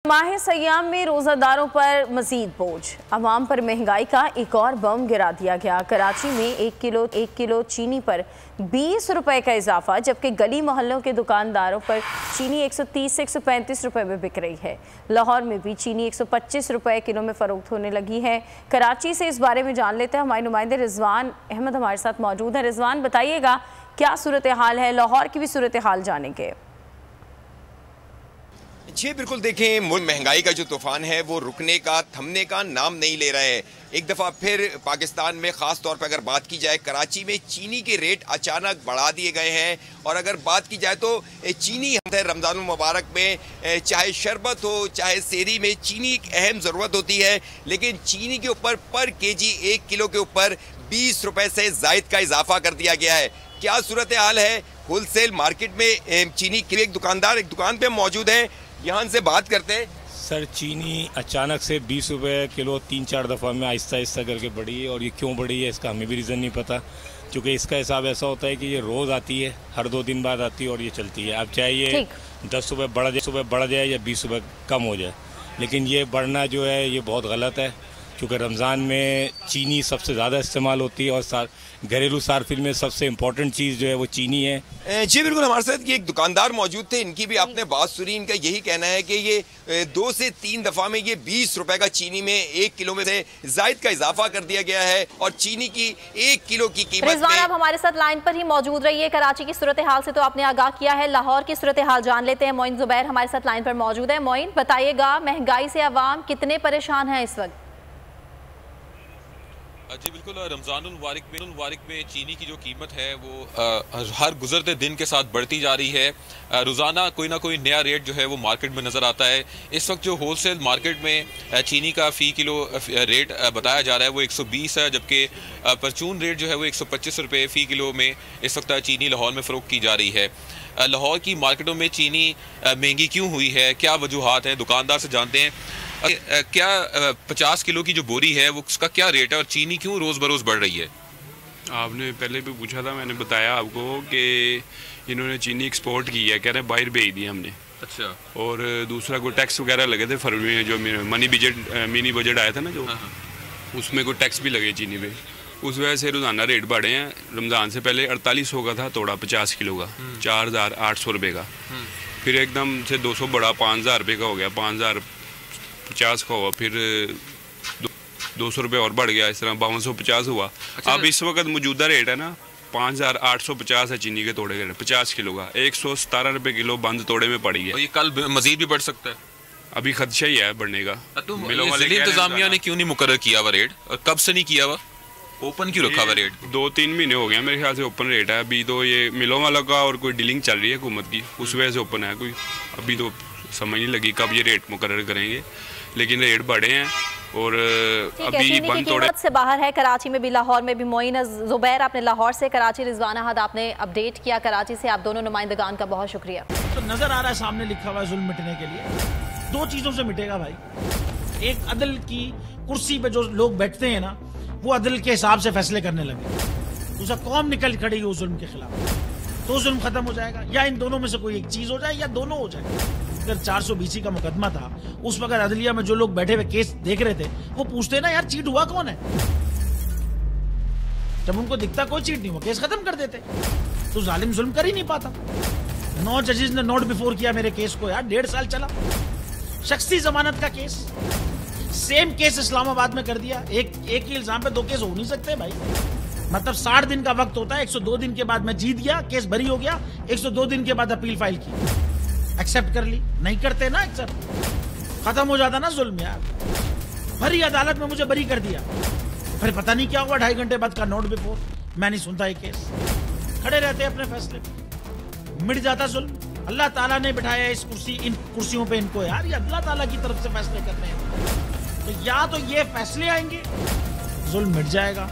माह सयाम में रोज़ादारों पर मजीद बोझ, अवाम पर महंगाई का एक और बम गिरा दिया गया। कराची में एक किलो चीनी पर 20 रुपए का इजाफा, जबकि गली मोहल्लों के दुकानदारों पर चीनी 130 से 135 रुपए में बिक रही है। लाहौर में भी चीनी 125 रुपए किलो में फ़रोख्त होने लगी है। कराची से इस बारे में जान लेते हैं, हमारे नुमाइंदे रिजवान अहमद हमारे साथ मौजूद हैं। रिजवान, बताइएगा क्या सूरत हाल है, लाहौर की भी सूरत हाल जानेंगे। जी बिल्कुल, देखें मुल्क महंगाई का जो तूफान है वो रुकने का, थमने का नाम नहीं ले रहा है। एक दफ़ा फिर पाकिस्तान में ख़ास तौर पर अगर बात की जाए, कराची में चीनी के रेट अचानक बढ़ा दिए गए हैं। और अगर बात की जाए तो चीनी रमज़ानुल मुबारक में चाहे शरबत हो चाहे सेरी में चीनी एक अहम ज़रूरत होती है, लेकिन चीनी के ऊपर पर केजी 1 किलो के ऊपर 20 रुपए से ज़ायद का इजाफा कर दिया गया है। क्या सूरत हाल है होलसेल मार्केट में चीनी की? एक दुकान पे मौजूद है, यहाँ से बात करते हैं। सर, चीनी अचानक से 20 रुपये किलो 3-4 दफ़ा में आहिस्ता आहिस्ता करके बढ़ी है, और ये क्यों बढ़ी है इसका हमें भी रीज़न नहीं पता, क्योंकि इसका हिसाब ऐसा होता है कि ये रोज़ आती है, हर 2 दिन बाद आती है और ये चलती है। अब चाहे ये 10 रुपये बढ़ जाए या 20 रुपये कम हो जाए, लेकिन ये बढ़ना जो है ये बहुत गलत है, क्योंकि रमज़ान में चीनी सबसे ज़्यादा इस्तेमाल होती है और घरेलू सार्फिन में सबसे इम्पोर्टेंट चीज़ जो है वो चीनी है। जी बिल्कुल, हमारे साथ ये एक दुकानदार मौजूद थे, इनकी भी आपने बात सुनी। इनका यही कहना है कि ये 2 से 3 दफ़ा में ये 20 रुपए का चीनी में 1 किलो में से ज़ायद का इजाफा कर दिया गया है, और चीनी की 1 किलो की कीमत। रिजवान, आप हमारे साथ लाइन पर ही मौजूद रहिए। कराची की सूरत हाल से तो आपने आगाह किया है, लाहौर की सूरत हाल जान लेते हैं। मोइन जुबैर हमारे साथ लाइन पर मौजूद है। मोइन, बताइएगा महंगाई से अवाम कितने परेशान है इस वक्त? जी बिल्कुल, रमज़ानुल मुबारक में चीनी की जो कीमत है वो हर गुजरते दिन के साथ बढ़ती जा रही है। रोज़ाना कोई ना कोई नया रेट जो है वो मार्केट में नज़र आता है। इस वक्त जो होलसेल मार्केट में चीनी का फ़ी किलो रेट बताया जा रहा है वो 120 है, जबकि परचून रेट जो है वो 125 रुपये फ़ी किलो में इस वक्त चीनी लाहौर में फ़रोख्त की जा रही है। लाहौर की मार्केटों में चीनी महंगी क्यों हुई है, क्या वजूहात हैं, दुकानदार से जानते हैं। क्या 50 किलो की जो बोरी है वो उसका क्या रेट है, और चीनी क्यों रोज़ बरोज़ बढ़ रही है? आपने पहले भी पूछा था, मैंने बताया आपको कि इन्होंने चीनी एक्सपोर्ट की है, कह रहे हैं बाहर भेज दी हमने। अच्छा। और दूसरा कोई टैक्स वगैरह लगे थे फरवरी में, जो मिनी बजट आया था ना, जो उसमें कोई टैक्स भी लगे चीनी पे, उस वजह से रोज़ाना रेट बढ़े हैं। रमज़ान से पहले 4800 का था तोड़ा 50 किलो का, 4800 रुपये का, फिर एकदम से 200 बढ़ा 5000 रुपये का हो गया, 5050 का हुआ, फिर 200 रुपये और बढ़ गया, इस तरह 5250 हुआ। अच्छा, अब इस वक्त मौजूदा रेट है ना 5850 है चीनी के तोड़े का, 50 किलो का 117 रुपये किलो बंद तोड़े में पड़ी है। और ये कल मजीद भी बढ़ सकता है? अभी खदशा ही है बढ़ने का। तो इंतजामिया ने क्यों नहीं मुकर्रर किया हुआ रेट, और कब से नहीं किया हुआ, ओपन क्यों रखा हुआ रेट? 2-3 महीने हो गया मेरे ख्याल से ओपन रेट है। अभी तो ये मिलों वालों का और कोई डीलिंग चल रही है हुकूमत की, उस वजह से ओपन है। कोई अभी तो समझ नहीं लगी कब ये रेट मुकर्रर करेंगे, लेकिन रेट बढ़े हैं और अभी बंद तोड़े से बाहर है। कराची में भी, लाहौर में भी। मोइन जुबैर, आपने लाहौर से, कराची रिजवान अहमद आपने अपडेट किया कराची से। आप दोनों नुमाइंदगान का बहुत शुक्रिया। तो नजर आ रहा है सामने लिखा हुआ है जुल्म मिटने के लिए 2 चीजों से मिटेगा भाई। एक, अदल की कुर्सी पे जो लोग बैठते हैं ना, वो अदल के हिसाब से फैसले करने लगे। दूसरा, कौम निकल खड़ी हो जुल्म के खिलाफ, तो जुल्म खत्म हो जाएगा। या इन दोनों में से कोई एक चीज हो जाए या दोनों हो जाए। अगर 420 का मुकदमा था, उस वक्त अदलिया में जो लोग बैठे हुए केस देख रहे थे वो पूछते ना, यार चीट हुआ कौन है? जब उनको दिखता कोई चीट नहीं हुआ, केस खत्म कर देते। तो जालिम जुल्म कर ही नहीं पाता। 9 जजेस ने नोट बिफोर किया मेरे केस को, यार 1.5 साल चला। शख्सी जमानत का केस, सेम केस इस्लामाबाद में कर दिया। एक ही इल्जाम पे 2 केस हो नहीं सकते भाई। मतलब 60 दिन का वक्त होता है, 102 दिन के बाद मैं जीत गया, केस बरी हो गया, 102 दिन के बाद अपील फाइल की, एक्सेप्ट कर ली। नहीं करते ना एक्सेप्ट, खत्म हो जाता ना जुल्म यार। भरी अदालत में मुझे बरी कर दिया, फिर पता नहीं क्या हुआ, 2.5 घंटे बाद का नोट बिफोर, मैं नहीं सुनता ये केस। खड़े रहते अपने फैसले पे, मिट जाता जुल्म। अल्लाह ताला ने बिठाया इस इन कुर्सियों पे इनको, यार ये अल्लाह ताला की तरफ से फैसले करने हैं। तो या तो ये फैसले आएंगे, जुल्म मिट जाएगा,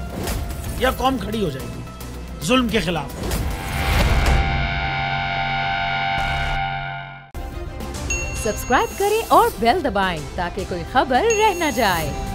या कौम खड़ी हो जाएगी जुल्म के खिलाफ। सब्सक्राइब करें और बेल दबाएं ताकि कोई खबर रह न जाए।